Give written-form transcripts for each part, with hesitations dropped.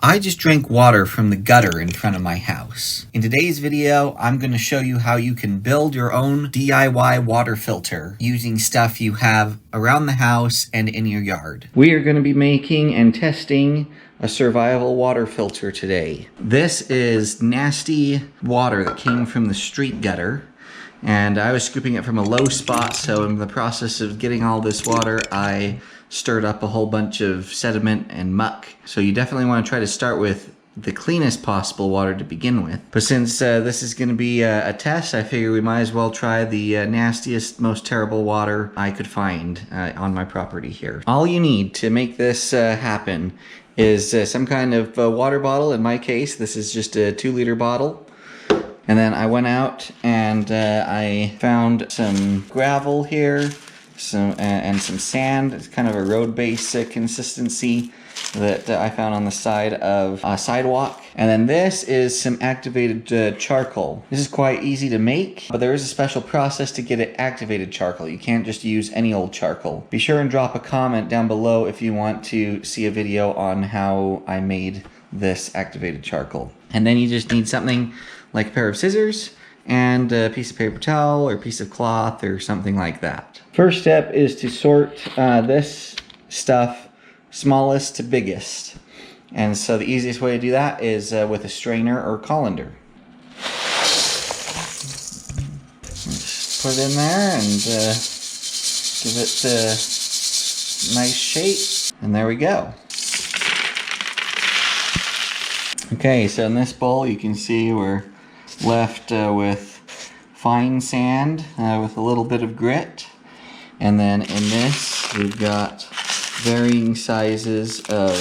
I just drank water from the gutter in front of my house. In today's video, I'm going to show you how you can build your own DIY water filter using stuff you have around the house and in your yard. We are going to be making and testing a survival water filter today. This is nasty water that came from the street gutter, and I was scooping it from a low spot, so in the process of getting all this water, I stirred up a whole bunch of sediment and muck. So you definitely want to try to start with the cleanest possible water to begin with. But since this is going to be a test, I figure we might as well try the nastiest, most terrible water I could find on my property here. All you need to make this happen is some kind of water bottle. In my case, this is just a 2-liter bottle. And then I went out and I found some gravel here, and some sand. It's kind of a road-based consistency that I found on the side of a sidewalk. And then this is some activated charcoal. This is quite easy to make, but there is a special process to get it activated charcoal. You can't just use any old charcoal. Be sure and drop a comment down below if you want to see a video on how I made this activated charcoal. And then you just need something like a pair of scissors and a piece of paper towel or a piece of cloth or something like that. First step is to sort this stuff smallest to biggest. And so the easiest way to do that is with a strainer or colander. Just put it in there and give it a nice shape. And there we go. Okay, so in this bowl you can see we're left with fine sand with a little bit of grit. And then in this, we've got varying sizes of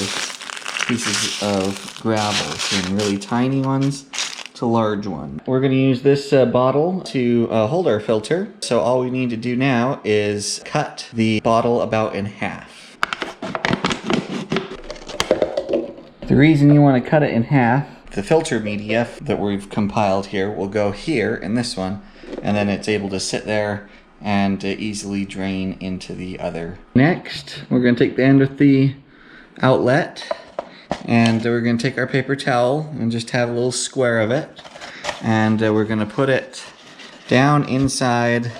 pieces of gravel, from really tiny ones to large ones. We're going to use this bottle to hold our filter. So all we need to do now is cut the bottle about in half. The reason you want to cut it in half, the filter media that we've compiled here will go here in this one, and then it's able to sit there and easily drain into the other. Next, we're going to take the end with the outlet, and we're going to take our paper towel and just have a little square of it, and we're going to put it down inside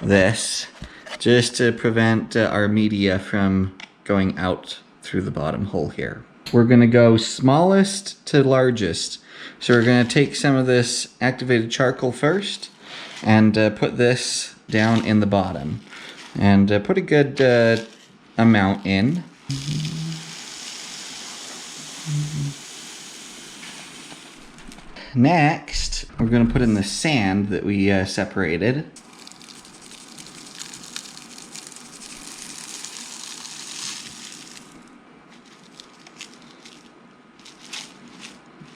this just to prevent our media from going out through the bottom hole here. We're going to go smallest to largest. So we're going to take some of this activated charcoal first and put this down in the bottom. And put a good amount in. Next, we're going to put in the sand that we separated.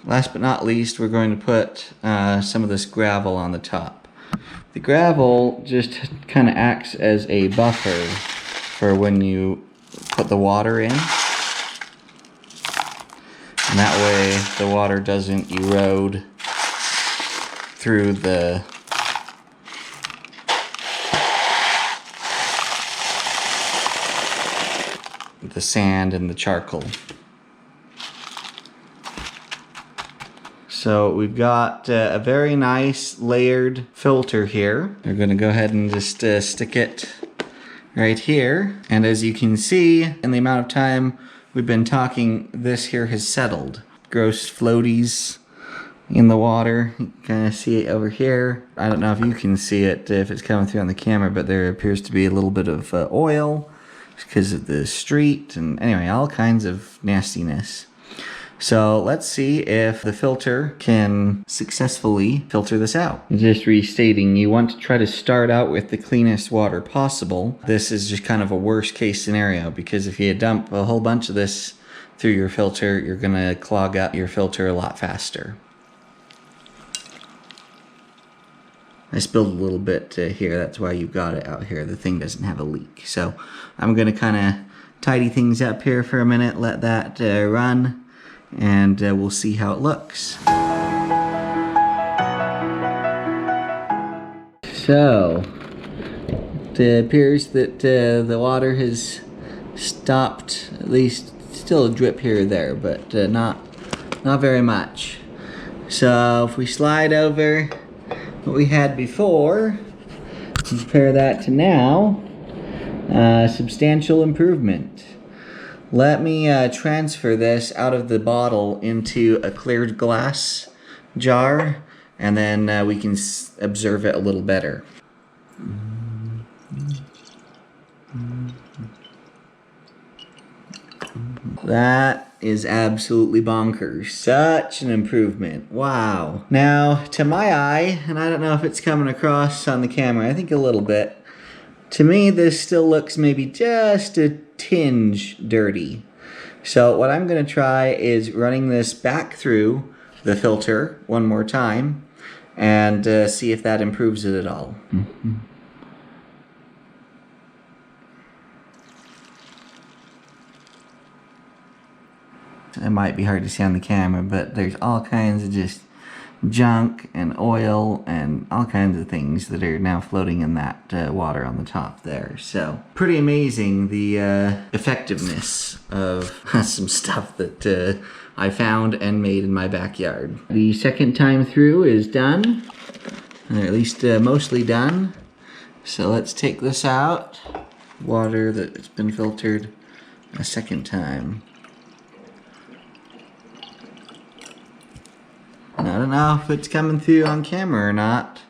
Last but not least, we're going to put some of this gravel on the top. The gravel just kind of acts as a buffer for when you put the water in. And that way the water doesn't erode through the sand and the charcoal. So we've got a very nice layered filter here. We're going to go ahead and just stick it right here. And as you can see, in the amount of time we've been talking, this here has settled. Gross floaties in the water. You can kind of see it over here. I don't know if you can see it if it's coming through on the camera, but there appears to be a little bit of oil because of the street, and anyway, all kinds of nastiness. So let's see if the filter can successfully filter this out. Just restating, you want to try to start out with the cleanest water possible. This is just kind of a worst case scenario, because if you dump a whole bunch of this through your filter, you're going to clog up your filter a lot faster. I spilled a little bit here, that's why you've got it out here. The thing doesn't have a leak. So I'm going to kind of tidy things up here for a minute, let that run. And we'll see how it looks. So, it appears that the water has stopped, at least still a drip here or there, but not very much. So if we slide over what we had before, compare that to now, substantial improvement. Let me transfer this out of the bottle into a cleared glass jar, and then we can observe it a little better. That is absolutely bonkers. Such an improvement. Wow. Now, to my eye, and I don't know if it's coming across on the camera, I think a little bit. To me, this still looks maybe just a tinge dirty. So what I'm going to try is running this back through the filter one more time and see if that improves it at all. It might be hard to see on the camera, but there's all kinds of just junk and oil and all kinds of things that are now floating in that water on the top there. So pretty amazing, the effectiveness of some stuff that I found and made in my backyard. The second time through is done, or at least mostly done. So let's take this out. Water that's been filtered a second time. I don't know if it's coming through on camera or not,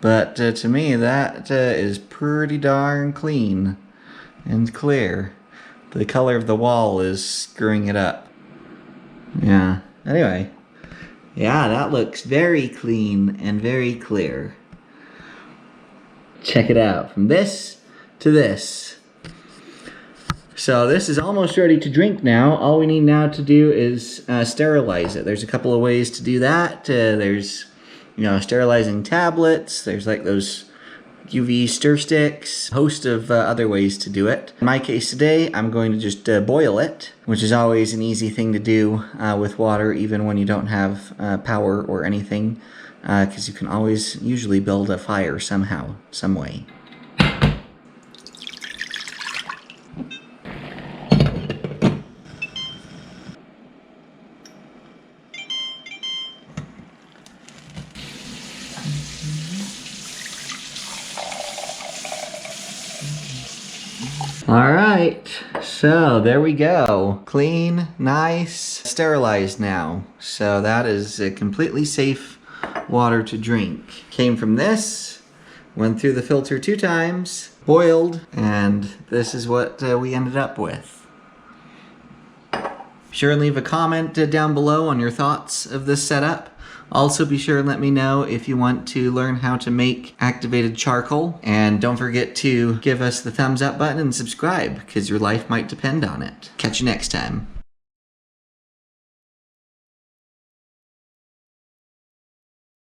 but to me that is pretty darn clean and clear. The color of the wall is screwing it up. Yeah, anyway. Yeah, that looks very clean and very clear. Check it out, from this to this. So this is almost ready to drink now. All we need now to do is sterilize it. There's a couple of ways to do that. There's, sterilizing tablets. There's like those UV stir sticks. A host of other ways to do it. In my case today, I'm going to just boil it, which is always an easy thing to do with water, even when you don't have power or anything, because you can always usually build a fire somehow, some way. Alright, so there we go. Clean, nice, sterilized now. So that is a completely safe water to drink. Came from this, went through the filter 2 times, boiled, and this is what we ended up with. Be sure and leave a comment down below on your thoughts of this setup. Also be sure and let me know if you want to learn how to make activated charcoal. And don't forget to give us the thumbs up button and subscribe, because your life might depend on it. Catch you next time.